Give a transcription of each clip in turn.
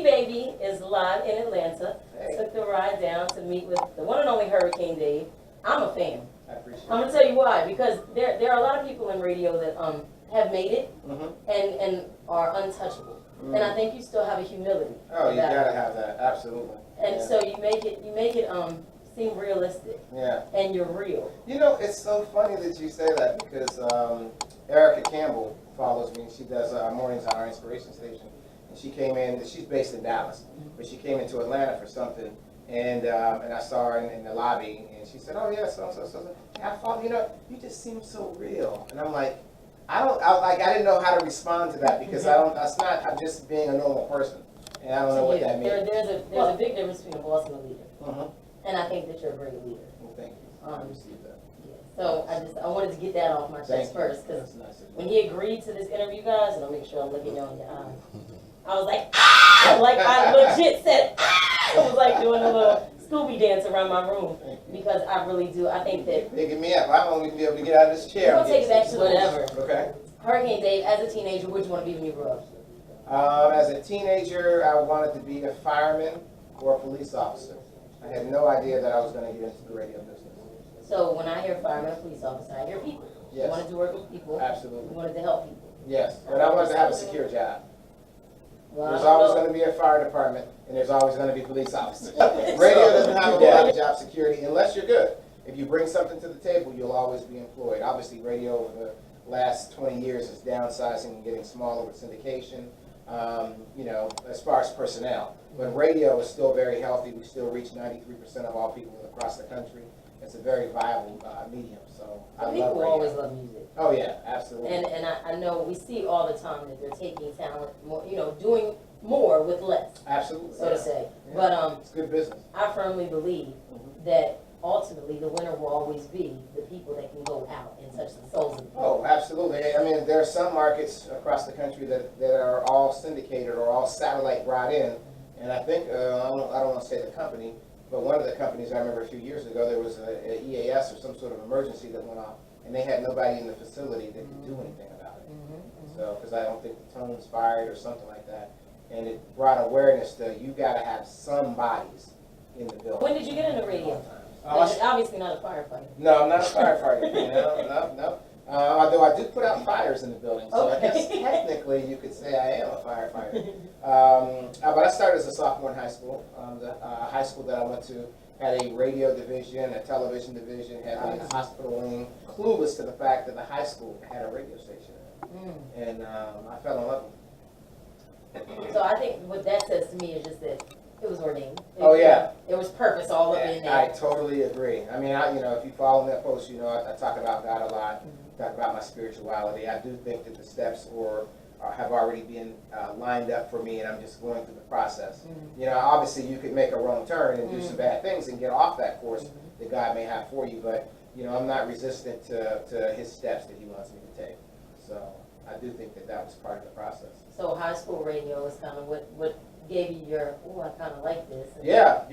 Beasy Baybie is live in Atlanta. Hey. Took the ride down to meet with the one and only Hurricane Dave. I'm a fan. I appreciate I'm gonna tell you why. Because there are a lot of people in radio that have made it and are untouchable. And I think you still have a humility. Oh, you about gotta it. have that, absolutely. And Yeah. so you make it seem realistic. Yeah. And you're real. You know, it's so funny that you say that because Erica Campbell follows me. She does mornings on our inspiration station. And she came in, she's based in Dallas, but she came into Atlanta for something. And I saw her in the lobby, and she said, "Oh yeah, so. I thought, you just seem so real." And I'm like, I didn't know how to respond to that because I'm just being a normal person, and I don't know what that means. There's a big difference between a boss and a leader, and I think that you're a great leader. Well, thank you. I received that. Yeah. So I wanted to get that off my chest first because when he agreed to this interview, guys, and I'll make sure I'm looking you in your eye, I was like, ah! Like I legit said, ah! I was like doing a little Scooby dance around my room because I really do. I think that picking me up. I'm only gonna be able to get out of this chair. We're gonna take it back to whatever. Okay. Hurricane Dave, as a teenager, what did you want to be when you grew up? As a teenager, I wanted to be a fireman or a police officer. I had no idea that I was going to get into the radio business. So when I hear fireman, police officer, I hear people. Yes. You wanted to work with people. Absolutely. You wanted to help people. Yes, but I wanted to have a secure job. Well, There's always going to be a fire department, and there's always going to be police officers. Radio doesn't have a lot of job security unless you're good. If you bring something to the table, you'll always be employed. Obviously, radio over the last 20 years is downsizing and getting smaller with syndication, as far as personnel. But radio is still very healthy. We still reach 93% of all people across the country. It's a very viable medium. So I love radio. People always love music. Oh yeah, absolutely. And I know we see all the time that they're taking talent, more, doing more with less. Absolutely. So to say. Yeah. But it's good business. I firmly believe that ultimately the winner will always be the people that can go out and touch the souls of people. Oh, absolutely. I mean, there are some markets across the country that are all syndicated or all satellite brought in. And I think, I don't want to say the company, but one of the companies I remember a few years ago, there was a EAS or some sort of emergency that went off, and they had nobody in the facility that could do anything about it. So, because I don't think the tone was fired or something like that. And it brought awareness to you got to have some bodies in the building. When did you get into radio? Obviously not a firefighter. No, I'm not a firefighter. No. Although I do put out fires in the building, so I guess technically you could say I am a firefighter. But I started as a sophomore in high school. The high school that I went to had a radio division, a television division, had a hospital wing. Clueless to the fact that the high school had a radio station, and I fell in love with it. So I think what that says to me is just that it was ordained. It was purpose all up in there. I totally agree. I mean, if you follow that post, I talk about God a lot, talk about my spirituality. I do think that the steps have already been lined up for me, and I'm just going through the process. Obviously you could make a wrong turn and do some bad things and get off that course that God may have for you, but I'm not resistant to His steps that He wants me to take. So I do think that was part of the process. So high school radio is kind of what gave you your, I kind of like this. Yeah,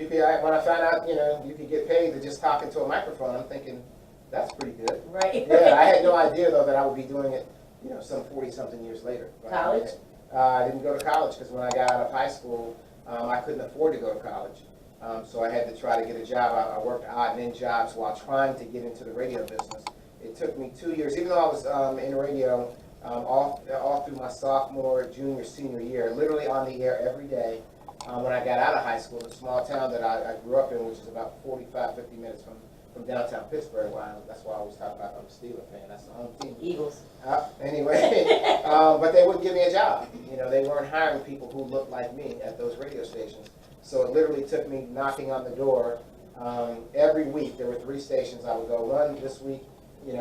when I found out, you could get paid to just talk into a microphone, I'm thinking, that's pretty good. Right. Yeah, I had no idea, though, that I would be doing it, some 40-something years later. But college? I didn't go to college because when I got out of high school, I couldn't afford to go to college. So I had to try to get a job. I worked odd and end jobs while trying to get into the radio business. It took me 2 years, even though I was in radio all through my sophomore, junior, senior year, literally on the air every day. When I got out of high school, the small town that I grew up in, which is about 45, 50 minutes from downtown Pittsburgh, that's why I always talk about I'm a Steelers fan. That's the home team. Eagles. Anyway, but they wouldn't give me a job. They weren't hiring people who looked like me at those radio stations. So it literally took me knocking on the door every week. There were 3 stations I would go run this week.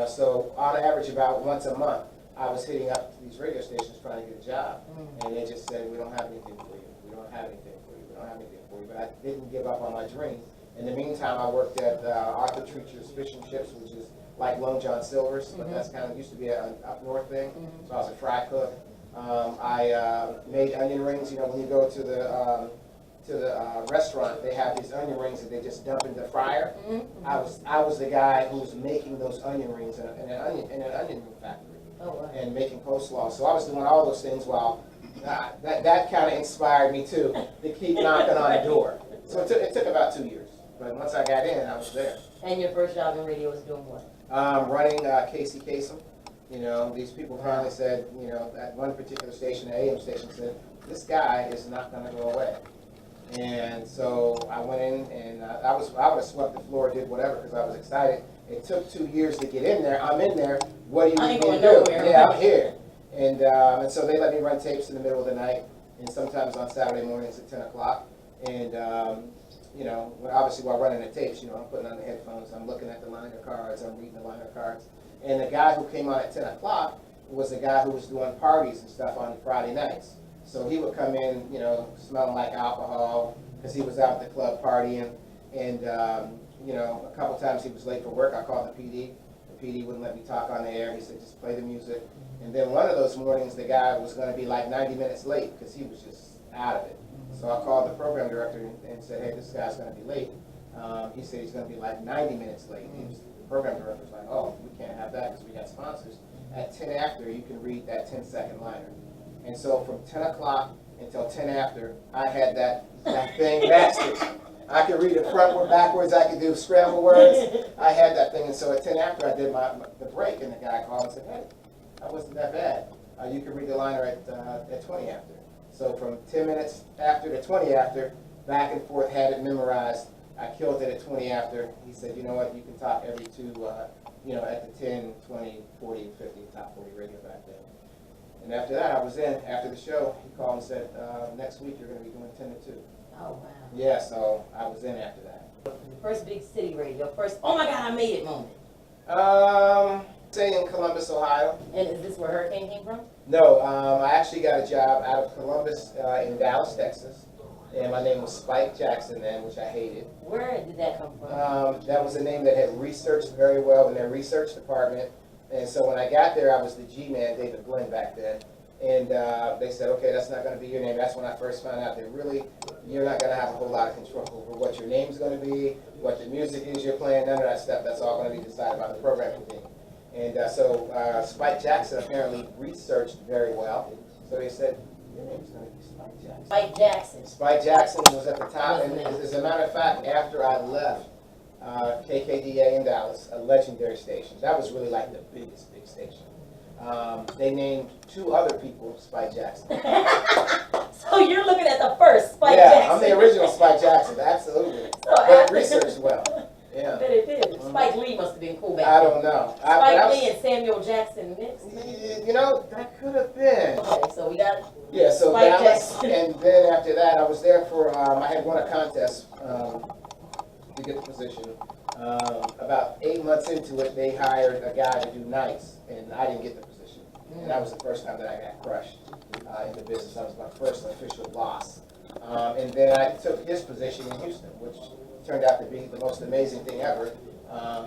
So on average about once a month, I was hitting up these radio stations trying to get a job. And they just said, we don't have anything for you. We don't have anything for you. We don't have anything for you. But I didn't give up on my dream. In the meantime, I worked at Arthur Treacher's Fish and Chips, which is like Lone John Silver's, but that's kind of used to be an up north thing. So I was a fry cook. I made onion rings. When you go to the restaurant, they have these onion rings that they just dump in the fryer. I was the guy who was making those onion rings in an onion ring factory. Oh, wow. And making coleslaw. So I was doing all those things while that kind of inspired me too, to keep knocking on the door. So it took about 2 years, but once I got in, I was there. And your first job in radio was doing what? Running Casey Kasem. You know, these people finally said, you know, at one particular station, the AM station, said, this guy is not going to go away. And so I went in and I would have swept the floor, did whatever, because I was excited. It took 2 years to get in there. I'm in there. What do you need me to do? Yeah, I'm here. And so they let me run tapes in the middle of the night, and sometimes on Saturday mornings at 10 o'clock. And, you know, obviously while running the tapes, you know, I'm putting on the headphones, I'm looking at the liner cards, I'm reading the liner cards. And the guy who came on at 10 o'clock was the guy who was doing parties and stuff on Friday nights. So he would come in, you know, smelling like alcohol because he was out at the club partying. And, you know, a couple times he was late for work. I called the PD. The PD wouldn't let me talk on the air. He said, just play the music. And then one of those mornings, the guy was going to be like 90 minutes late because he was just out of it. So I called the program director and said, hey, this guy's going to be late. He said he's going to be like 90 minutes late. The program director was like, oh, we can't have that because we got sponsors. At 10 after, you can read that 10-second liner. And so from 10 o'clock until 10 after, I had that thing mastered. I could read it frontward, backwards. I could do scramble words. I had that thing. And so at 10 after, I did the break, and the guy called and said, hey, that wasn't that bad. You can read the liner at 20 after. So from 10 minutes after to 20 after, back and forth, had it memorized. I killed it at 20 after. He said, you know what, you can talk every two, you know, at the 10, 20, 40, 50, top 40 radio back then. And after that, I was in. After the show, he called and said, next week you're going to be doing 10 to 2. Oh, wow. Yeah, so I was in after that. First big city radio, first, oh my God, I made it moment. Say in Columbus, Ohio. And is this where Hurricane came from? No, I actually got a job out of Columbus in Dallas, Texas. And my name was Spike Jackson then, which I hated. Where did that come from? That was a name that had researched very well in their research department. And so when I got there, I was the G-man, David Glenn back then. And they said, okay, that's not going to be your name. That's when I first found out that really you're not going to have a whole lot of control over what your name's going to be, what the music is you're playing, none of that stuff. That's all going to be decided by the programming team. And so Spike Jackson apparently researched very well. So they said, your name's going to be Spike Jackson. Spike Jackson. Spike Jackson was at the top. And as a matter of fact, after I left KKDA in Dallas, a legendary station, that was really like the biggest big station. They named 2 other people Spike Jackson. So you're looking at the first Spike Jackson. Jackson. I'm the original Spike Jackson, absolutely. So But researched well. Yeah. I bet it did. Spike Lee must have been cool back I then. don't know. Spike Lee and Samuel Jackson mixed. You know, that could have been. Okay, so we got so Spike Dallas, Jackson. and then after that, I was there for, I had won a contest to get the position. About 8 months into it, they hired a guy to do nights, and I didn't get the position. And that was the first time that I got crushed in the business. That was my first official loss. And then I took his position in Houston, which turned out to be the most amazing thing ever.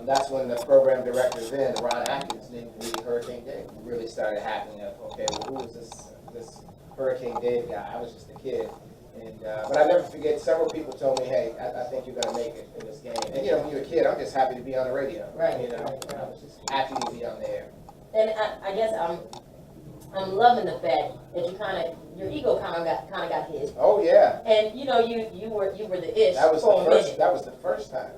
That's when the program director then, Ron Atkins, named me Hurricane Dave. We really started hacking up, okay, well, who is this Hurricane Dave guy? I was just a kid. And, but I never forget, several people told me, hey, I think you're going to make it in this game. And, you know, when you're a kid, I'm just happy to be on the radio. Right. You know, I was just happy to be on the air. And I guess I'm loving the fact that you your ego kind of got hit. Oh yeah. And you know you were the ish That was for the a first. minute. That was the first time.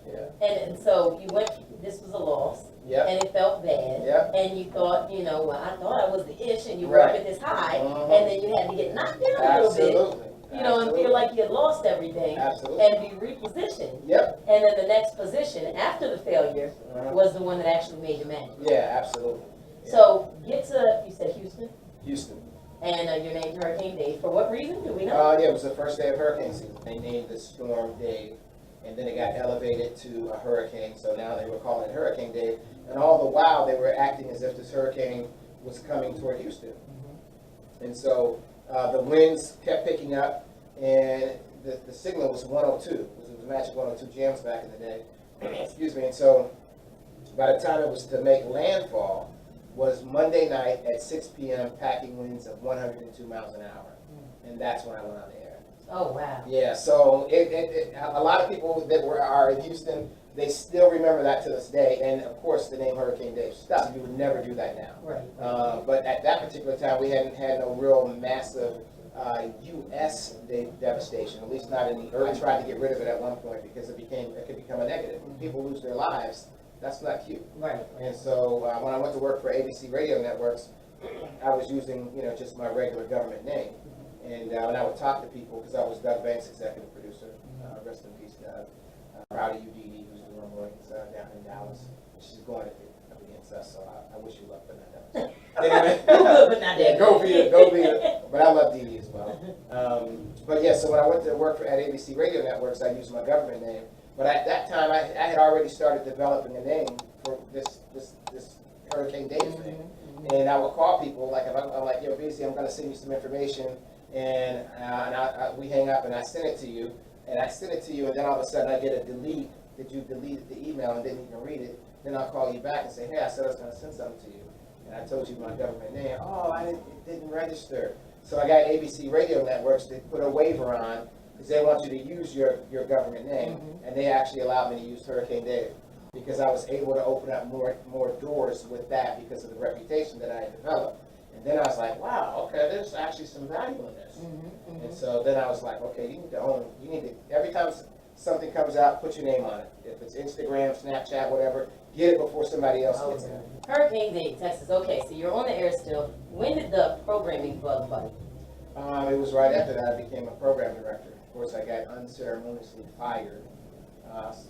Yeah. And so you went. This was a loss. Yep. And it felt bad. Yep. And you thought, you know, well, I thought I was the ish, and you were up at this high, and then you had to get knocked down a little bit. Absolutely. You know, and feel like you had lost everything. Absolutely. And be repositioned. Yep. And then the next position after the failure was the one that actually made you manager. Yeah, absolutely. Yeah. So get to, you said Houston? Houston. And you're named Hurricane Dave. For what reason? Do we know? Yeah, it was the first day of hurricane season. They named the storm Dave, and then it got elevated to a hurricane, so now they were calling it Hurricane Dave. And all the while, they were acting as if this hurricane was coming toward Houston. And so the winds kept picking up, and the signal was 102. It was Magic 102 jams back in the day. Excuse me. And so by the time it was to make landfall, was Monday night at 6 p.m. packing winds of 102 miles an hour. And that's when I went on the air. Oh, wow. Yeah, so a lot of people that are in Houston they still remember that to this day. And of course, the name Hurricane Dave stuck. You would never do that now. Right. But at that particular time, we hadn't had no real massive U.S. devastation. At least not in the early. I tried to get rid of it at one point because it could become a negative. When people lose their lives, that's not cute. Right. And so when I went to work for ABC Radio Networks, I was using just my regular government name. And when I would talk to people, because I was Doug Banks' executive producer, rest in peace, Doug. Rowdy Udini, who's doing mornings down in Dallas. She's going up against us, so I wish you luck, but not that. Anyway, but not that. Go Vita. But I love Dee Dee as well. But yeah, so when I went to work at ABC Radio Networks, I used my government name. But at that time, I had already started developing a name for this Hurricane Dave thing. And I would call people, like if I'm like, yo, Beasy, I'm going to send you some information, and we hang up, and I send it to you. And I send it to you, and then all of a sudden I get a delete that you deleted the email and didn't even read it. Then I'll call you back and say, hey, I said I was going to send something to you. And I told you my government name. Oh, it didn't register. So I got ABC Radio Networks to put a waiver on because they want you to use your government name. And they actually allowed me to use Hurricane Dave because I was able to open up more doors with that because of the reputation that I had developed. And then I was like, wow, okay, there's actually some value in this. And so then I was like, okay, you need to, every time something comes out, put your name on it. If it's Instagram, Snapchat, whatever, get it before somebody else gets it. Hurricane Dave, Texas. Okay, so you're on the air still. When did the programming bug bite? It was right after that I became a program director. Of course, I got unceremoniously fired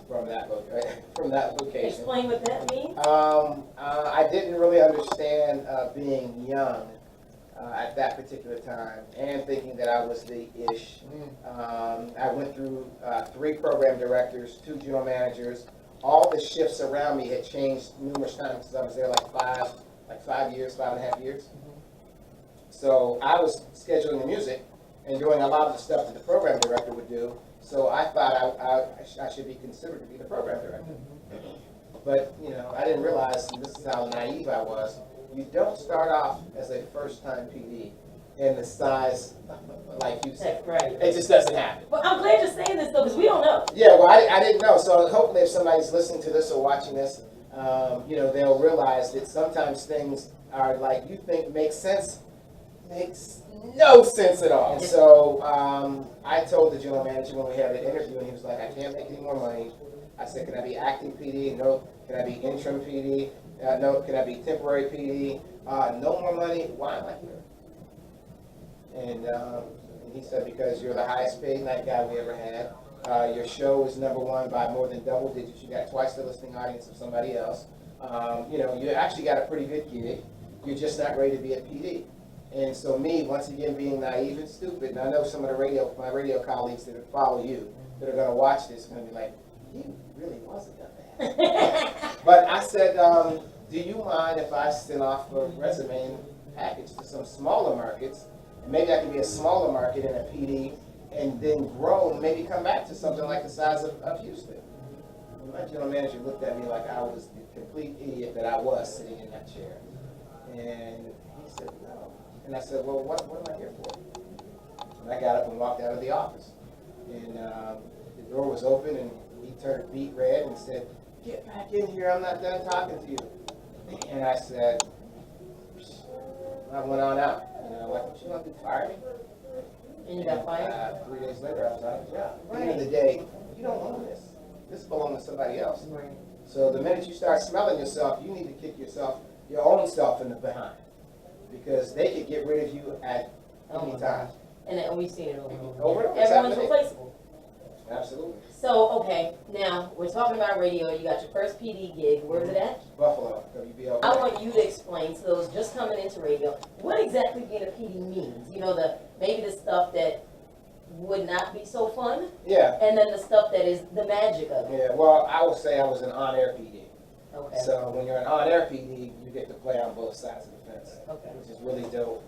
from that location. Explain what that means. I didn't really understand being young at that particular time and thinking that I was the ish. I went through 3 program directors, 2 general managers. All the shifts around me had changed numerous times because I was there like 5 years, 5.5 years. So I was scheduling the music and doing a lot of the stuff that the program director would do. So I thought I should be considered to be the program director. But, I didn't realize, and this is how naive I was, you don't start off as a first-time PD in the size like you said. Right. It just doesn't happen. Well, I'm glad you're saying this, though, because we don't know. Yeah, well, I didn't know. So hopefully if somebody's listening to this or watching this, they'll realize that sometimes things are like you think makes sense, makes no sense at all. So I told the general manager when we had an interview, and he was like, I can't make any more money. I said, can I be acting PD? No. Can I be interim PD? No. Can I be temporary PD? No more money. Why am I here? And he said, because you're the highest paid night guy we ever had. Your show is #1 by more than double digits. You got twice the listening audience of somebody else. You actually got a pretty good gig. You're just not ready to be a PD. And so me, once again, being naive and stupid, and I know some of my radio colleagues that follow you, that are going to watch this, are going to be like, he really wasn't that bad. But I said, do you mind if I send off a resume and package to some smaller markets? And maybe I can be a smaller market in a PD and then grow and maybe come back to something like the size of Houston. And my general manager looked at me like I was the complete idiot that I was sitting in that chair. And he said, no. And I said, well, what am I here for? And I got up and walked out of the office. And the door was open, and he turned beet red and said, get back in here, I'm not done talking to you. And I said, I went on out. And I went, what you want to do, fire me? And you got fired? 3 days later, I was out of the job. At the end of the day, you don't own this. This belongs to somebody else. Right. So the minute you start smelling yourself, you need to kick your own self in the behind. Because they could get rid of you at any time. And we've seen it over and over. Over and over. Everyone's replaceable. Absolutely. So, okay, now we're talking about radio. You got your first PD gig. Where's it at? Buffalo, WBL. I want you to explain to those just coming into radio what exactly being a PD means. Maybe the stuff that would not be so fun. Yeah. And then the stuff that is the magic of it. Yeah, well, I would say I was an on-air PD. Okay. So when you're an on-air PD, you get to play on both sides of the fence, Okay. which is really dope.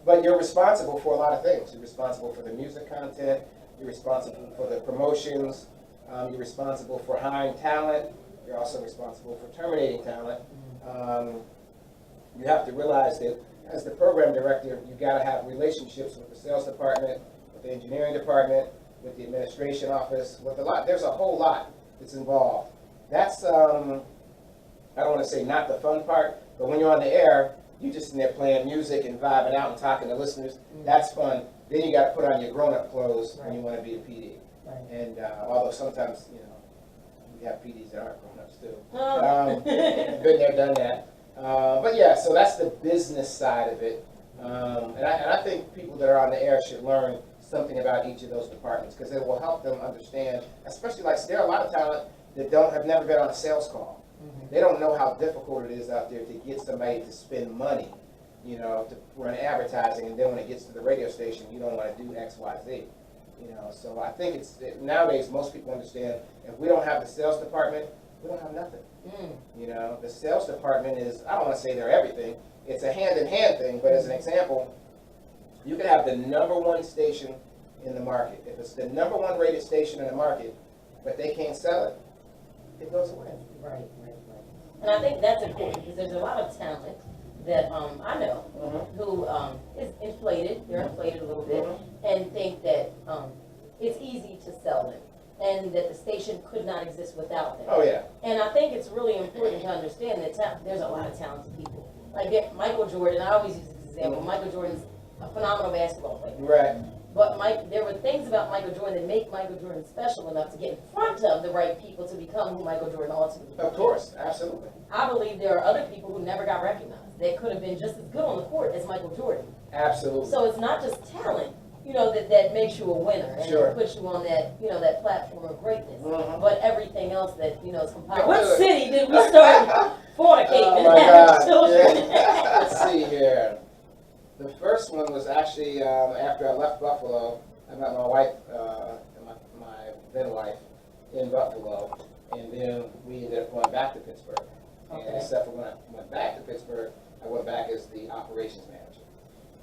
But you're responsible for a lot of things. You're responsible for the music content. You're responsible for the promotions. You're responsible for hiring talent. You're also responsible for terminating talent. You have to realize that as the program director, you got to have relationships with the sales department, with the engineering department, with the administration office, with a lot. There's a whole lot that's involved. That's, I don't want to say not the fun part, but when you're on the air, you just in there playing music and vibing out and talking to listeners. That's fun. Then you got to put on your grown-up clothes when you want to be a PD. Right. And although sometimes, we have PDs that aren't grown-ups too. Oh. Been there, done that. But yeah, so that's the business side of it. And I think people that are on the air should learn something about each of those departments because it will help them understand, especially like there are a lot of talent that have never been on a sales call. They don't know how difficult it is out there to get somebody to spend money, to run advertising, and then when it gets to the radio station, you don't want to do X, Y, Z. So I think nowadays most people understand if we don't have the sales department, we don't have nothing. The sales department is, I don't want to say they're everything, it's a hand-in-hand thing, but as an example, you could have the #1 station in the market. If it's the #1 rated station in the market, but they can't sell it, it goes away. Right. And I think that's important because there's a lot of talent that I know who is inflated. They're inflated a little bit and think that it's easy to sell them and that the station could not exist without them. Oh yeah. And I think it's really important to understand that there's a lot of talented people. Like Michael Jordan, I always use this example. Michael Jordan's a phenomenal basketball player. Right. But there were things about Michael Jordan that make Michael Jordan special enough to get in front of the right people to become who Michael Jordan ultimately became. Of course, absolutely. I believe there are other people who never got recognized. They could have been just as good on the court as Michael Jordan. Absolutely. So it's not just talent, that makes you a winner and puts you on that, that platform of greatness. But everything else that, is compiled. What city did we start fornicating and having children? Yeah. Let's see here. The first one was actually after I left Buffalo. I met my wife, my then wife, in Buffalo, and then we ended up going back to Pittsburgh. Okay. And except for when I went back to Pittsburgh, I went back as the operations manager.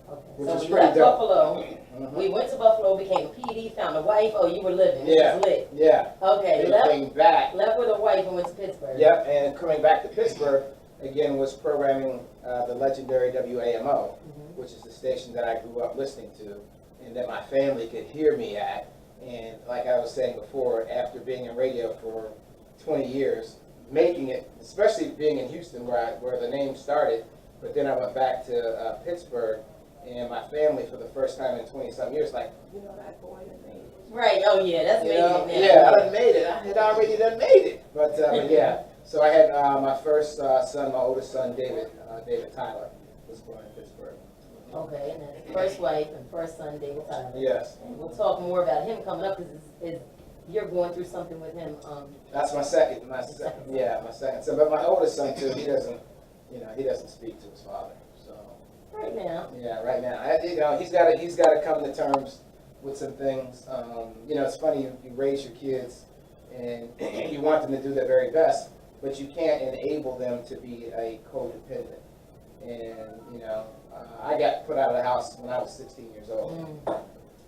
Okay. Which So is we pretty left dope. Buffalo. We went to Buffalo, became a PD, found a wife. Oh, you were living. It Yeah. was lit. Yeah. Okay. Then came back. Left with a wife and went to Pittsburgh. Yep, and coming back to Pittsburgh, again, was programming the legendary WAMO, which is the station that I grew up listening to, and that my family could hear me at. And like I was saying before, after being in radio for 20 years, making it, especially being in Houston where the name started, but then I went back to Pittsburgh, and my family for the first time in 20-something years, like, that boy that made it. Right, oh yeah, that's amazing. Yeah, I done made it. I had already done made it. But yeah, so I had my first son, my oldest son, David Tyler, was born in Pittsburgh. Okay, and that's first wife and first son, David Tyler. Yes. And we'll talk more about him coming up because you're going through something with him. That's my second. My second son. But my oldest son too. He doesn't speak to his father. So. Right now. Yeah, right now. He's got to come to terms with some things. It's funny you raise your kids and you want them to do their very best, but you can't enable them to be a codependent. And I got put out of the house when I was 16 years old.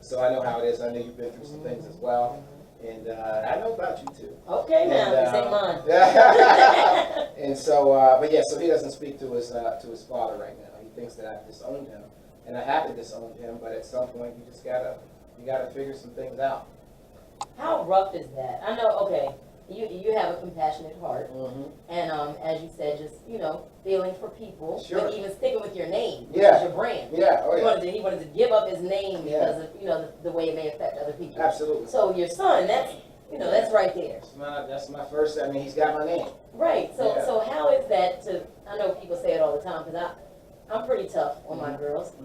So I know how it is. I know you've been through some things as well. And I know about you too. Okay, now, this ain't mine. And so, but yeah, so he doesn't speak to his father right now. He thinks that I've disowned him. And I haven't disowned him, but at some point you just gotta figure some things out. How rough is that? I know, okay, you have a compassionate heart. And as you said, just, feeling for people. Sure. But even sticking with your name, which Yeah. is your brand. Yeah, oh yeah. He wanted to give up his name Yeah. because of, the way it may affect other people. Absolutely. So your son, that's right there. That's my first, he's got my name. Right, so Yeah. so how is that I know people say it all the time, because I'm pretty tough on my girls,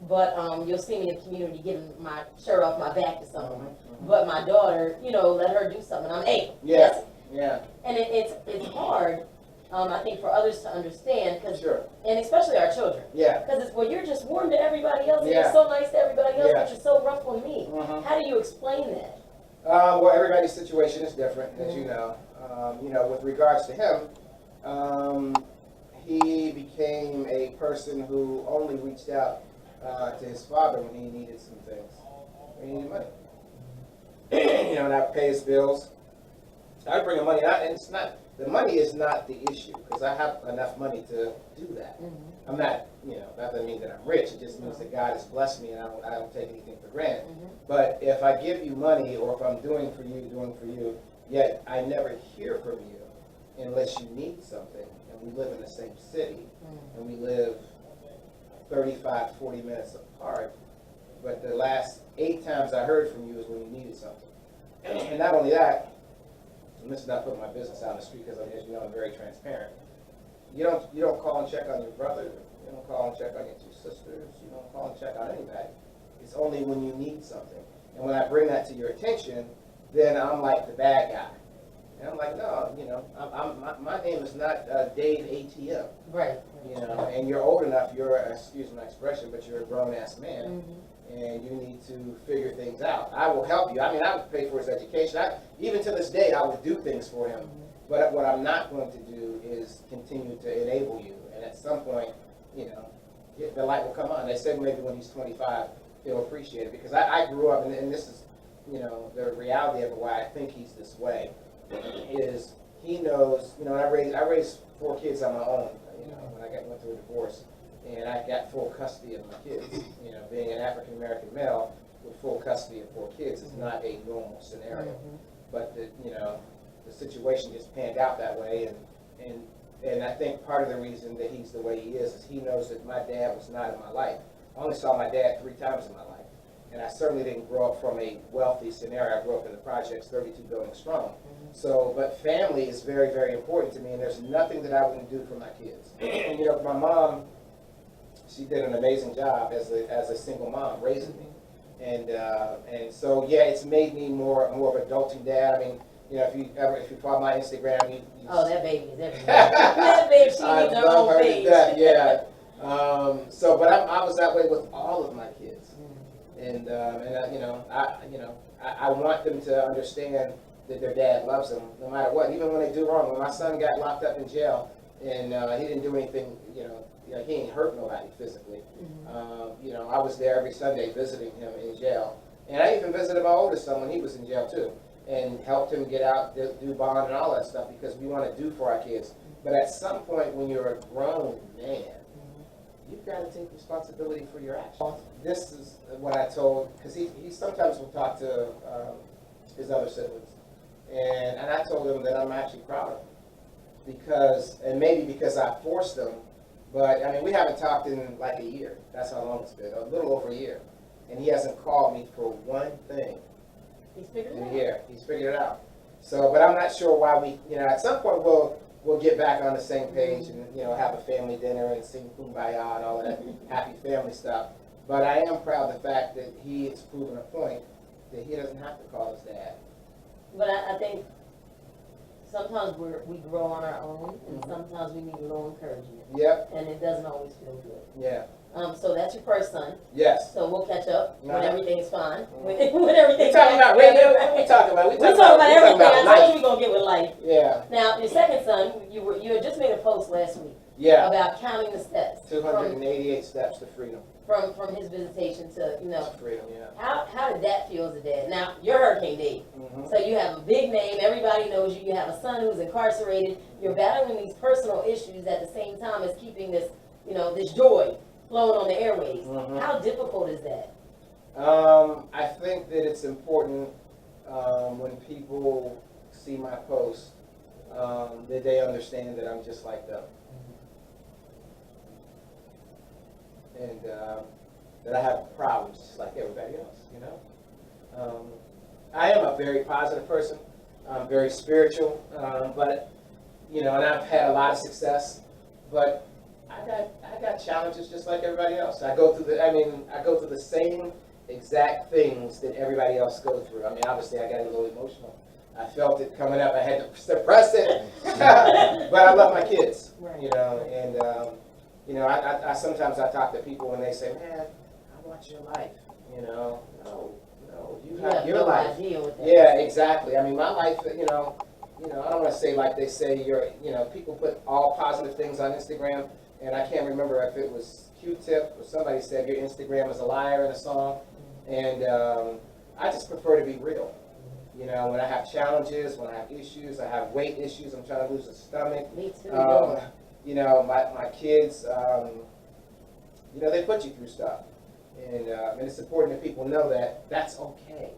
but you'll see me in the community giving my shirt off my back to someone, but my daughter, let her do something, I'm able. Yeah, yeah. And it's hard, I think, for others to understand, Sure. and especially our children. Yeah. Because it's, well, you're just warm to everybody else, and Yeah. you're so nice to everybody else, Yeah. but you're so rough on me. How do you explain that? Well, everybody's situation is different, as you know. With regards to him, he became a person who only reached out to his father when he needed some things. When he needed money. And I would pay his bills. I would bring him money, and the money is not the issue, because I have enough money to do that. I'm not, that doesn't mean that I'm rich. It just means that God has blessed me, and I don't take anything for granted. But if I give you money, or if I'm doing for you, yet I never hear from you unless you need something. And we live in the same city, and we live 35, 40 minutes apart. But the last 8 times I heard from you is when you needed something. And not only that, and this is not putting my business out on the street because, as you know, I'm very transparent. You don't call and check on your brother. You don't call and check on your 2 sisters. You don't call and check on anybody. It's only when you need something. And when I bring that to your attention, then I'm like the bad guy. And I'm like, no, my name is not Dave ATM. Right. And you're old enough, excuse my expression, but you're a grown-ass man. And you need to figure things out. I will help you. I mean, I would pay for his education. Even to this day, I would do things for him. But what I'm not going to do is continue to enable you. And at some point, the light will come on. They said maybe when he's 25, he'll appreciate it. Because I grew up, and this is, the reality of it, why I think he's this way, is he knows, I raised 4 kids on my own, when I went through a divorce. And I got full custody of my kids. Being an African-American male with full custody of 4 kids is not a normal scenario. But the situation just panned out that way, and I think part of the reason that he's the way he is he knows that my dad was not in my life. I only saw my dad 3 times in my life, and I certainly didn't grow up from a wealthy scenario. I grew up in the projects, 32 buildings strong. So, but family is very, very important to me, and there's nothing that I wouldn't do for my kids. And my mom, she did an amazing job as a single mom raising me, and so yeah, it's made me more of an adulting dad. I mean, if you follow my Instagram, oh, that baby is everywhere. That baby, she needs her own page. Yeah. But I was that way with all of my kids, and I want them to understand that their dad loves them no matter what, even when they do wrong. When my son got locked up in jail, and he didn't do anything, he ain't hurt nobody physically. I was there every Sunday visiting him in jail. And I even visited my oldest son when he was in jail too, and helped him get out, do bond and all that stuff, because we want to do for our kids. But at some point when you're a grown man, you've got to take responsibility for your actions. This is what I told, because he sometimes will talk to his other siblings. And I told him that I'm actually proud of him. Because I forced him. But, I mean, we haven't talked in like a year. That's how long it's been, a little over a year. And he hasn't called me for one thing. He's figured it out. Yeah, he's figured it out. So, but I'm not sure why at some point we'll get back on the same page and, have a family dinner and sing Kumbaya and all of that happy family stuff. But I am proud of the fact that he has proven a point that he doesn't have to call his dad. But I think sometimes we grow on our own, and sometimes we need a little encouragement. Yep. And it doesn't always feel good. Yeah. So that's your first son. Yes. So we'll catch up when everything's fine. When We're everything's talking about radio. What are we talking about? We're talking about everything. I told you we're gonna get with life. Yeah. Now your second son, you had just made a post last week. Yeah. About counting the steps. 288 steps to freedom. From his visitation to Freedom. Yeah. How did that feel as a dad? Now you're Hurricane Dave, so you have a big name. Everybody knows you. You have a son who's incarcerated. You're battling these personal issues at the same time as keeping this this joy flowing on the airwaves. How difficult is that? I think that it's important when people see my posts that they understand that I'm just like them. And that I have problems just like everybody else, I am a very positive person. I'm very spiritual, but and I've had a lot of success, but I got challenges just like everybody else. I go through the same exact things that everybody else goes through. I mean, obviously I got a little emotional. I felt it coming up. I had to suppress it, but I love my kids, and I sometimes I talk to people and they say, man, I want your life, no, you have your life. Yeah, exactly. I mean, my life, I don't want to say like they say people put all positive things on Instagram, and I can't remember if it was Q-Tip or somebody said your Instagram is a liar in a song, and I just prefer to be real. When I have challenges, when I have issues, I have weight issues, I'm trying to lose a stomach. Me too. My kids, they put you through stuff. And it's important that people know that that's okay.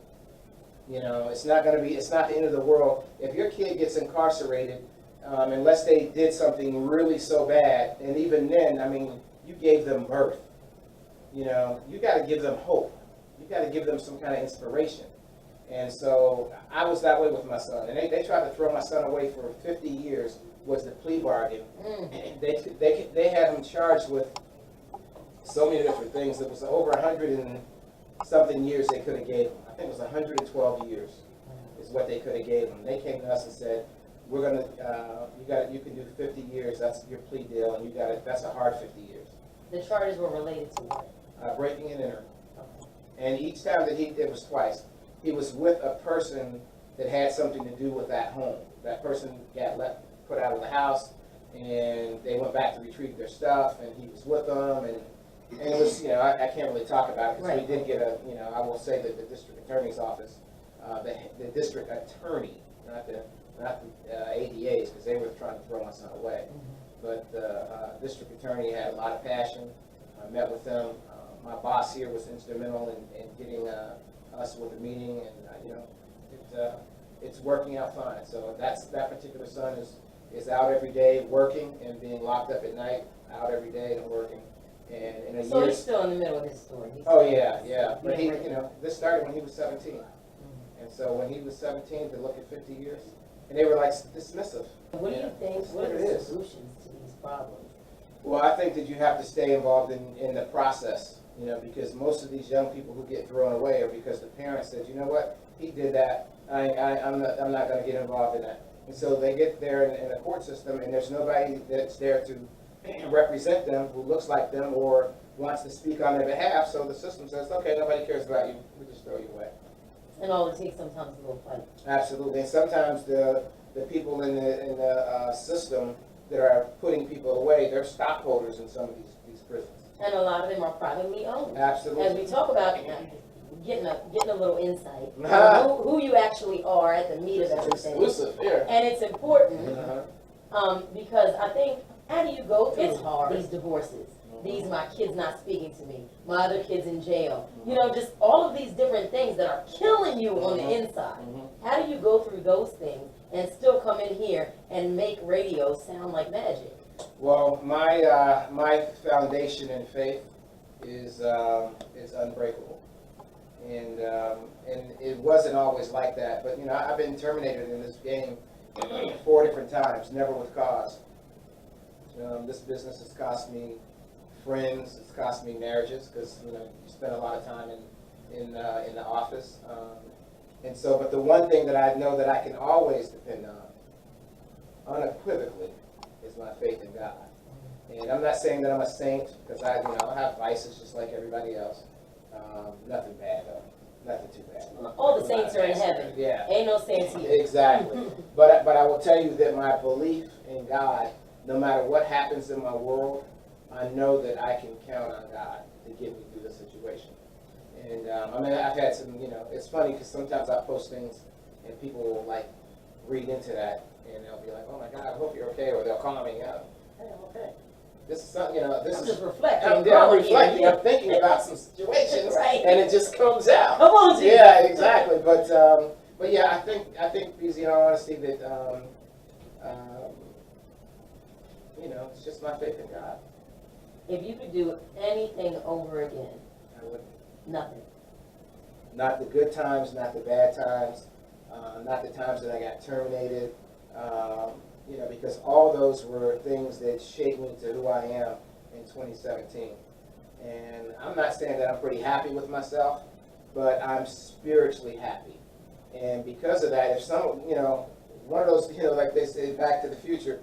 You know, it's not the end of the world. If your kid gets incarcerated, unless they did something really so bad, and even then, I mean, you gave them birth. You know, you got to give them hope. You got to give them some kind of inspiration. And so I was that way with my son. And they tried to throw my son away for 50 years was the plea bargain. They had him charged with so many different things. It was over 100 and something years they could have gave him. I think it was 112 years is what they could have gave him. They came to us and said, "We're gonna, you can do 50 years. That's your plea deal, and that's a hard 50 years." The charges were related to what? Breaking and entering. And each time that it was twice, he was with a person that had something to do with that home. That person got put out of the house, and they went back to retrieve their stuff, and he was with them, and it was, you know, I can't really talk about it, because we did get I will say that the district attorney's office, the district attorney, not the ADAs, because they were trying to throw my son away, but the district attorney had a lot of passion. I met with them. My boss here was instrumental in getting us with a meeting, and it's working out fine. So that particular son is out every day working and being locked up at night, out every day and working. And in a so year, he's still in the middle of his story. Oh yeah. But he, this started when he was 17, and so when he was 17, to look at 50 years, and they were like dismissive. What do you think? What are the solutions to these problems? Well, I think that you have to stay involved in the process, because most of these young people who get thrown away are because the parents said, you know what, he did that, I'm not going to get involved in that. And so they get there in the court system, and there's nobody that's there to represent them who looks like them or wants to speak on their behalf, so the system says, okay, nobody cares about you, we just throw you away. And all it takes sometimes is a little fight. Absolutely, and sometimes the people in the system that are putting people away, they're stockholders in some of these prisons. And a lot of them are privately owned. Absolutely. As we talk about getting a little insight on who you actually are at the meat of everything. Exclusive, yeah. And it's important because I think, how do you go through these divorces? These, my kids not speaking to me, my other kids in jail. Just all of these different things that are killing you on the inside. How do you go through those things and still come in here and make radio sound like magic? Well, my foundation in faith is unbreakable, and it wasn't always like that. But I've been terminated in this game 4 different times, never with cause. This business has cost me friends, it's cost me marriages, because you spend a lot of time in the office, and so. But the one thing that I know that I can always depend on, unequivocally, is my faith in God. And I'm not saying that I'm a saint, because I have vices just like everybody else. Nothing bad though, nothing too bad. All the saints are in heaven. Yeah, ain't no saints here. Exactly. But I will tell you that my belief in God, no matter what happens in my world, I know that I can count on God to get me through the situation. And I've had some, it's funny because sometimes I post things and people will read into that, and they'll be like, "Oh my God, I hope you're okay," or they'll call me up, "Hey, I'm okay." This is something, this is just reflecting. I'm reflecting. I'm thinking about some situations, and it just comes out. Come on, Jesus. Yeah, exactly. But yeah, I think, Beasy, in all honesty, that it's just my faith in God. If you could do anything over again, I would. Nothing. Not the good times, not the bad times, not the times that I got terminated, because all those were things that shaped me to who I am in 2017. And I'm not saying that I'm pretty happy with myself, but I'm spiritually happy. And because of that, if one of those, like they say, Back to the Future,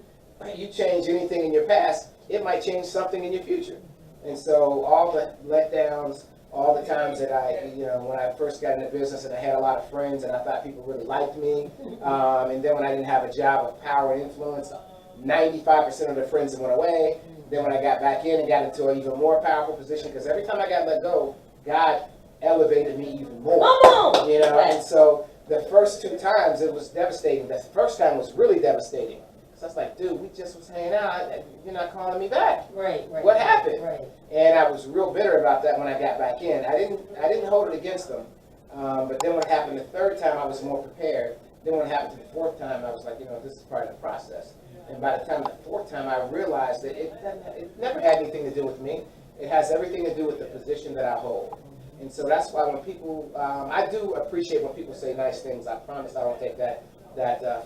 you change anything in your past, it might change something in your future. And so all the letdowns, all the times that when I first got into business and I had a lot of friends and I thought people really liked me, and then when I didn't have a job of power and influence, 95% of the friends went away. Then when I got back in and got into an even more powerful position, because every time I got let go, God elevated me even more. Right. And so the first 2 times it was devastating. The first time was really devastating. So I was like, dude, we just was hanging out. You're not calling me back. Right. What happened? Right. And I was real bitter about that when I got back in. I didn't hold it against them. But then when it happened the third time, I was more prepared. Then when it happened to the fourth time, I was like, this is part of the process. And by the time the fourth time, I realized that it never had anything to do with me. It has everything to do with the position that I hold. And so that's why when people, I do appreciate when people say nice things. I promise I don't take that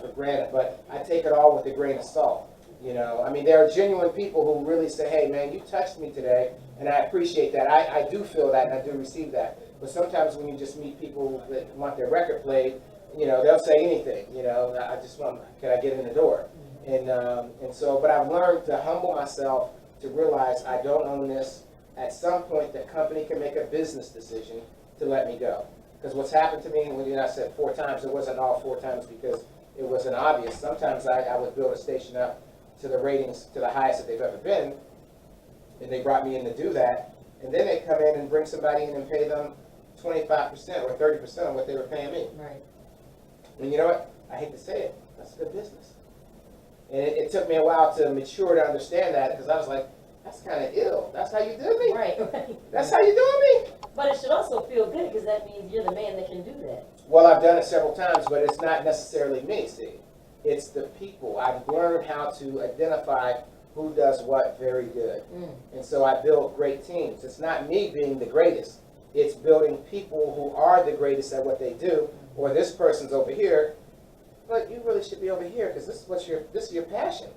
for granted, but I take it all with a grain of salt. I mean, there are genuine people who really say, hey, man, you touched me today, and I appreciate that. I do feel that, and I do receive that. But sometimes when you just meet people that want their record played, they'll say anything. I just want, can I get in the door? And so, but I've learned to humble myself to realize I don't own this. At some point, the company can make a business decision to let me go. Because what's happened to me, when I said 4 times, it wasn't all 4 times because it wasn't obvious. Sometimes I would build a station up to the ratings, to the highest that they've ever been, and they brought me in to do that. And then they come in and bring somebody in and pay them 25% or 30% of what they were paying me. Right. And you know what? I hate to say it, that's good business. And it took me a while to mature to understand that, because I was like, that's kind of ill. That's how you do me? Right. That's how you doing me? But it should also feel good, because that means you're the man that can do that. Well, I've done it several times, but it's not necessarily me, see. It's the people. I've learned how to identify who does what very good. And so I build great teams. It's not me being the greatest. It's building people who are the greatest at what they do, or this person's over here, but you really should be over here, because this is your passion.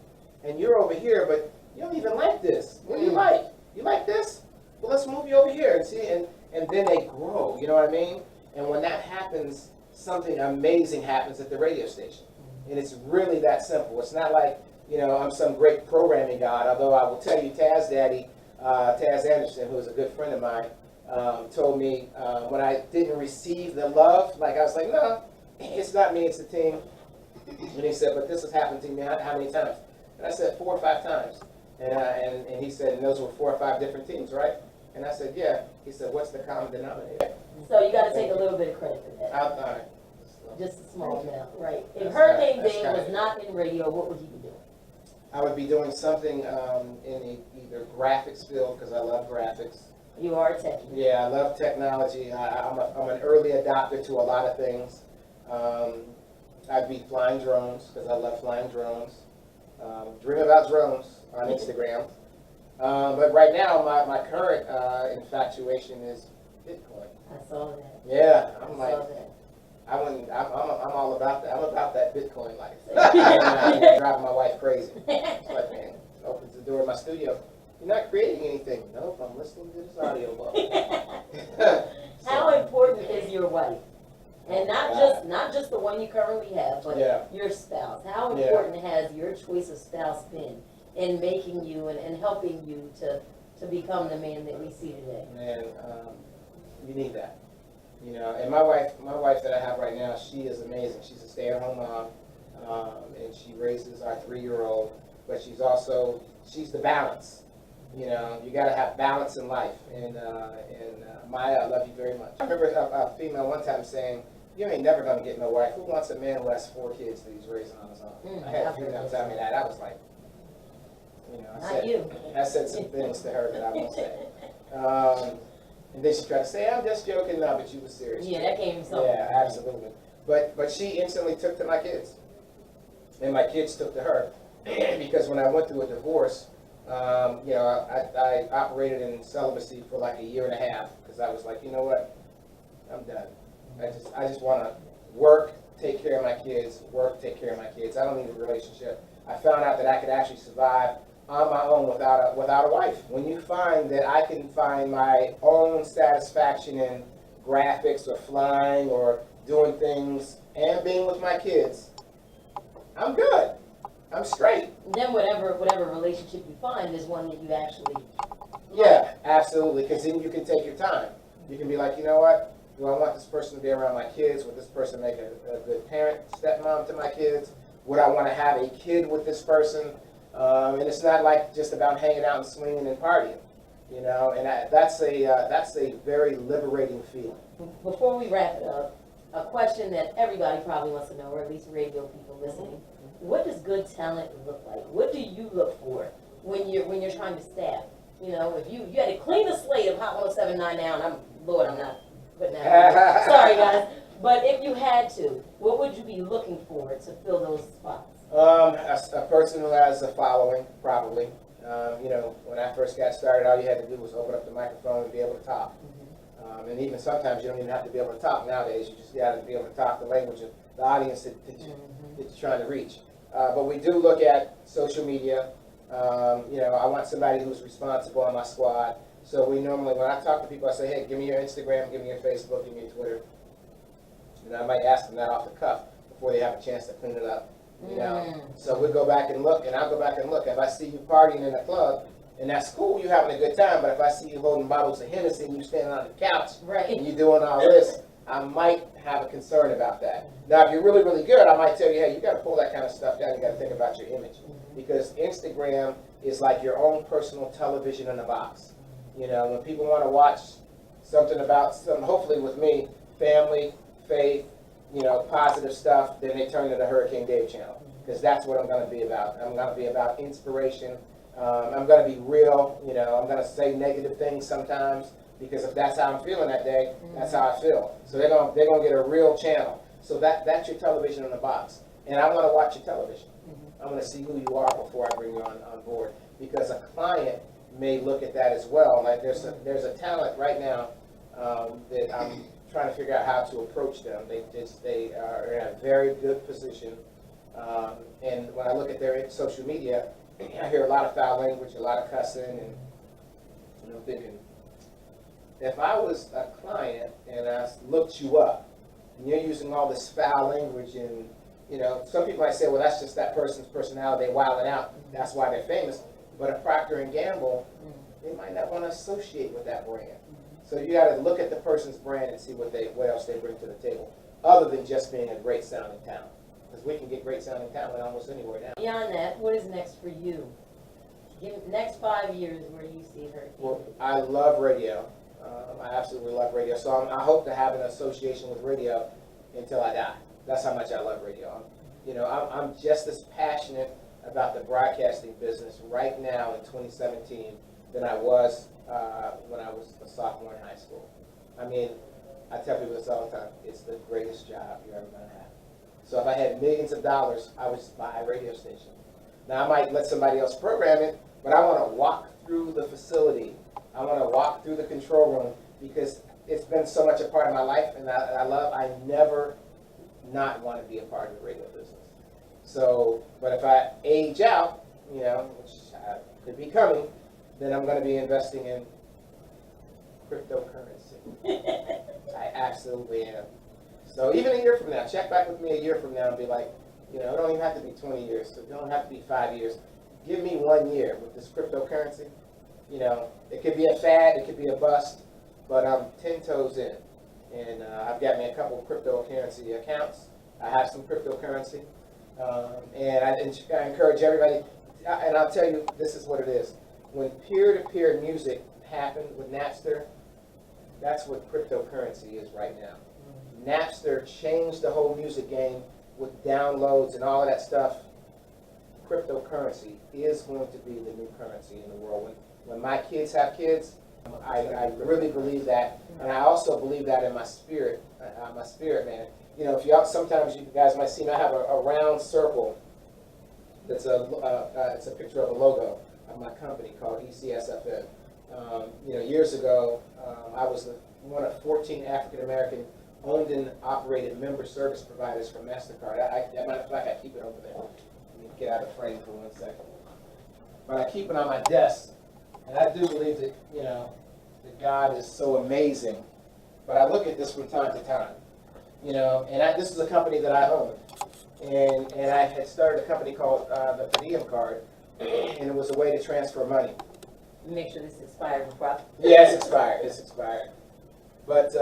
And you're over here, but you don't even like this. What do you like? You like this? Well, let's move you over here and see. And then they grow, you know what I mean? And when that happens, something amazing happens at the radio station. And it's really that simple. It's not like, I'm some great programming god, although I will tell you, Taz Daddy, Taz Anderson, who is a good friend of mine, told me when I didn't receive the love, I was like, no, it's not me, it's the team. And he said, but this has happened to me how many times? And I said 4 or 5 times. And he said, and those were 4 or 5 different teams, right? And I said, yeah. He said, what's the common denominator? So you got to take a little bit of credit for that. All right. Just a small amount, right? If That's Hurricane that's Dan was not in radio, what would he be doing? I would be doing something in either graphics field, because I love graphics. You are a techie. Yeah, I love technology. I'm an early adopter to a lot of things. I'd be flying drones, because I love flying drones. Dream about drones on Instagram. But right now, my current infatuation is Bitcoin. I saw that. Yeah, I saw that. I'm all about that. I'm about that Bitcoin life. I'm driving my wife crazy. It's like, man, it opens the door of my studio. You're not creating anything. Nope, I'm listening to this audio book. How important is your wife? And not just the one you currently have, but your spouse. How important has your choice of spouse been in making you and helping you to become the man that we see today? Man, you need that. And my wife that I have right now, she is amazing. She's a stay-at-home mom, and she raises our 3-year-old. But she's the balance. You got to have balance in life. And Maya, I love you very much. I remember a female one time saying, "You ain't never gonna get no wife. Who wants a man who has 4 kids that he's raising on his own?" I had a female tell me that. I was like, I said some things to her that I won't say. And then she tried to say, "I'm just joking." No, but you were serious. Yeah, that came from something. Yeah, absolutely. But she instantly took to my kids. And my kids took to her. Because when I went through a divorce, I operated in celibacy for like 1.5 years. Because I was like, you know what? I'm done. I just want to work, take care of my kids, take care of my kids. I don't need a relationship. I found out that I could actually survive on my own without a wife. When you find that I can find my own satisfaction in graphics or flying or doing things and being with my kids, I'm good. I'm straight. Then whatever relationship you find is one that you actually like. Yeah, absolutely. Because then you can take your time. You can be like, you know what? Do I want this person to be around my kids? Would this person make a good parent, stepmom to my kids? Would I want to have a kid with this person? And it's not like just about hanging out and swinging and partying, and that's a very liberating feeling. Before we wrap it up, a question that everybody probably wants to know, or at least radio people listening: what does good talent look like? What do you look for when you're trying to staff? If you had to clean the slate of Hot 107.9 now, and I'm not putting that out there. Sorry, guys. But if you had to, what would you be looking for to fill those spots? A person who has a following, probably. You know, when I first got started, all you had to do was open up the microphone and be able to talk. And even sometimes you don't even have to be able to talk nowadays. You just got to be able to talk the language of the audience that you're trying to reach. But we do look at social media. You know, I want somebody who's responsible on my squad. So we normally, when I talk to people, I say, hey, give me your Instagram, give me your Facebook, give me your Twitter. And I might ask them that off the cuff before they have a chance to clean it up. You know, so we'll go back and look, and I'll go back and look. If I see you partying in a club, and that's cool, you're having a good time, but if I see you holding bottles of Hennessy and you standing on the couch, and you're doing all this, I might have a concern about that. Now, if you're really, really good, I might tell you, hey, you got to pull that kind of stuff down. You got to think about your image. Because Instagram is like your own personal television in a box. You know, when people want to watch something about something, hopefully with me, family, faith, you know, positive stuff, then they turn to the Hurricane Dave channel, because that's what I'm going to be about. I'm going to be about inspiration. I'm going to be real. You know, I'm going to say negative things sometimes, because if that's how I'm feeling that day, that's how I feel. So they're going to get a real channel. So that's your television in the box. And I want to watch your television. I want to see who you are before I bring you on board, because a client may look at that as well. Like there's a talent right now that I'm trying to figure out how to approach them. They are in a very good position, and when I look at their social media, I hear a lot of foul language, a lot of cussing, and you know, thinking, if I was a client and I looked you up, and you're using all this foul language, and you know, some people might say, well, that's just that person's personality, they wilding out, that's why they're famous. But a Procter and Gamble, they might not want to associate with that brand. So you got to look at the person's brand and see what else they bring to the table, other than just being a great sounding talent. Because we can get great sounding talent almost anywhere now. Beyond that, what is next for you? Give the next 5 years, where do you see her? Well, I love radio. I absolutely love radio. So I hope to have an association with radio until I die. That's how much I love radio. I'm just as passionate about the broadcasting business right now in 2017 than I was when I was a sophomore in high school. I mean, I tell people this all the time, it's the greatest job you're ever going to have. So if I had millions of dollars, I would just buy a radio station. Now I might let somebody else program it, but I want to walk through the facility. I want to walk through the control room, because it's been so much a part of my life, and I never not want to be a part of the radio business. So, but if I age out, you know, which could be coming, then I'm going to be investing in cryptocurrency. I absolutely am. So even a year from now, check back with me a year from now and be like, you know, it don't even have to be 20 years. So it don't have to be 5 years. Give me 1 year with this cryptocurrency. You know, it could be a fad, it could be a bust, but I'm 10 toes in. And I've got me a couple of cryptocurrency accounts. I have some cryptocurrency. And I encourage everybody, and I'll tell you, this is what it is. When peer-to-peer music happened with Napster, that's what cryptocurrency is right now. Napster changed the whole music game with downloads and all of that stuff. Cryptocurrency is going to be the new currency in the world. When my kids have kids, I really believe that, and I also believe that in my spirit, man. You know, sometimes you guys might see me, I have a round circle that's it's a picture of a logo of my company called ECSFN. You know, years ago, I was one of 14 African American owned and operated member service providers for MasterCard. As a matter of fact, I keep it over there. Let me get out of frame for 1 second. But I keep it on my desk, and I do believe that, you know, that God is so amazing. But I look at this from time to time, you know, and this is a company that I own. And I had started a company called the Per Diem Card, and it was a way to transfer money. Make sure this expired before. Yeah, it's expired. It's expired. But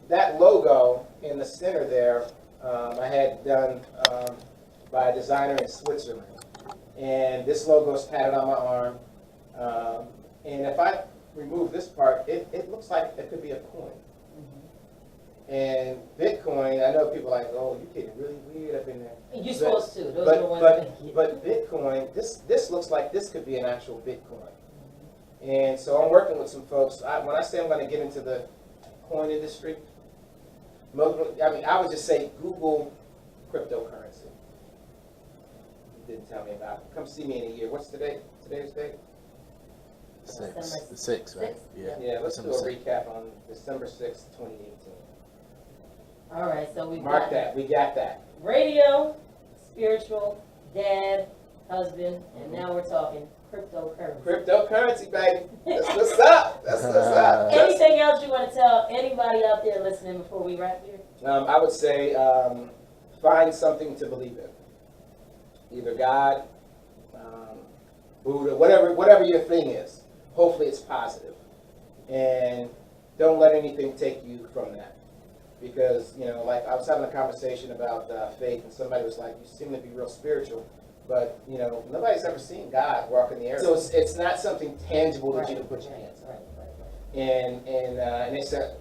that logo in the center there, I had done by a designer in Switzerland. And this logo is padded on my arm. And if I remove this part, it looks like it could be a coin. And Bitcoin, I know people are like, oh, you're getting really weird up in there. You're supposed to. Those are the ones but Bitcoin, this looks like this could be an actual Bitcoin. And so I'm working with some folks. When I say I'm going to get into the coin industry. I would just say Google cryptocurrency. You didn't tell me about it. Come see me in a year. What's today? Today's date? The 6th, right? Sixth? Yeah, let's do a December 6th. recap on December 6th, 2018. All right, so we Mark got that. We got that. radio, spiritual, dad, husband, and now we're talking cryptocurrency. Cryptocurrency, baby. That's what's up. That's what's up. Anything else you want to tell anybody out there listening before we wrap here? I would say find something to believe in. Either God, Buddha, whatever your thing is. Hopefully it's positive. And don't let anything take you from that. Because, like I was having a conversation about faith, and somebody was like, you seem to be real spiritual, but, nobody's ever seen God walk in the air. So it's not something tangible that you can put your hands on. Right. And they said,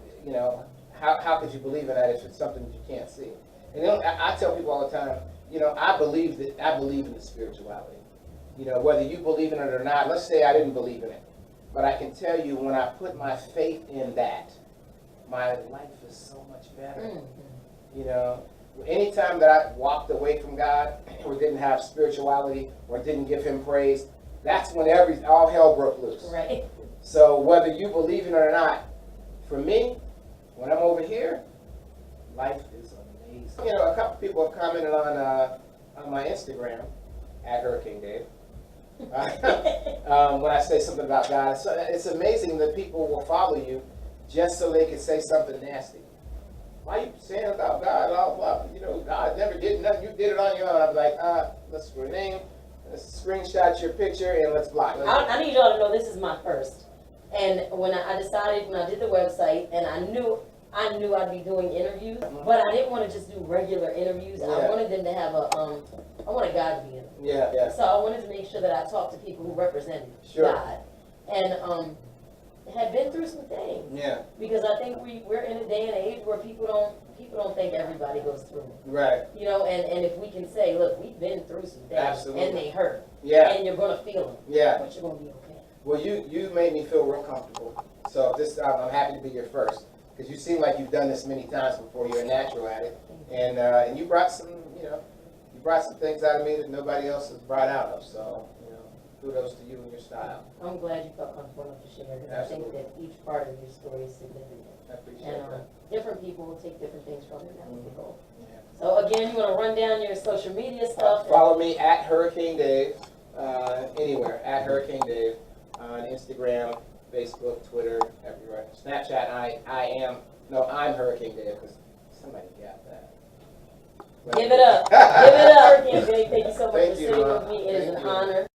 how could you believe in that if it's something that you can't see? And I tell people all the time, I believe in the spirituality. Whether you believe in it or not, let's say I didn't believe in it. But I can tell you when I put my faith in that, my life is so much better. Anytime that I walked away from God or didn't have spirituality or didn't give him praise, that's when all hell broke loose. Right. So whether you believe in it or not, for me, when I'm over here, life is amazing. A couple people have commented on my Instagram at Hurricane Dave. When I say something about God, it's amazing that people will follow you just so they can say something nasty. Why are you saying about God? God never did nothing. You did it on your own. I'm like, let's rename, let's screenshot your picture, and let's block it. I need y'all to know this is my first. And when I decided, when I did the website, and I knew I'd be doing interviews, but I didn't want to just do regular interviews. Yeah. I wanted them to have I wanted God to be in them. Yeah. So I wanted to make sure that I talked to people who represented Sure. God. And had been through some things. Yeah. Because I think we're in a day and age where people don't think everybody goes through it. Right. And if we can say, look, we've been through some things. Absolutely. And they hurt. Yeah. And you're gonna feel them. Yeah. But you're gonna be okay. Well, you made me feel real comfortable. So I'm happy to be your first because you seem like you've done this many times before. You're a natural at it, and you brought some things out of me that nobody else has brought out of. So kudos to you and your style. I'm glad you felt comfortable enough to share because I think that each part of your story is significant. I appreciate And that. different people will take different things from it. That's the goal. Yeah. So again, you want to run down your social media stuff? Follow me at Hurricane Dave, anywhere at Hurricane Dave on Instagram, Facebook, Twitter, everywhere. Snapchat, I'm Hurricane Dave because somebody got that. Give it up. Give it up, Hurricane Dave. Thank you so much Thank for you, sitting Ma. with me. It is Thank an you. honor.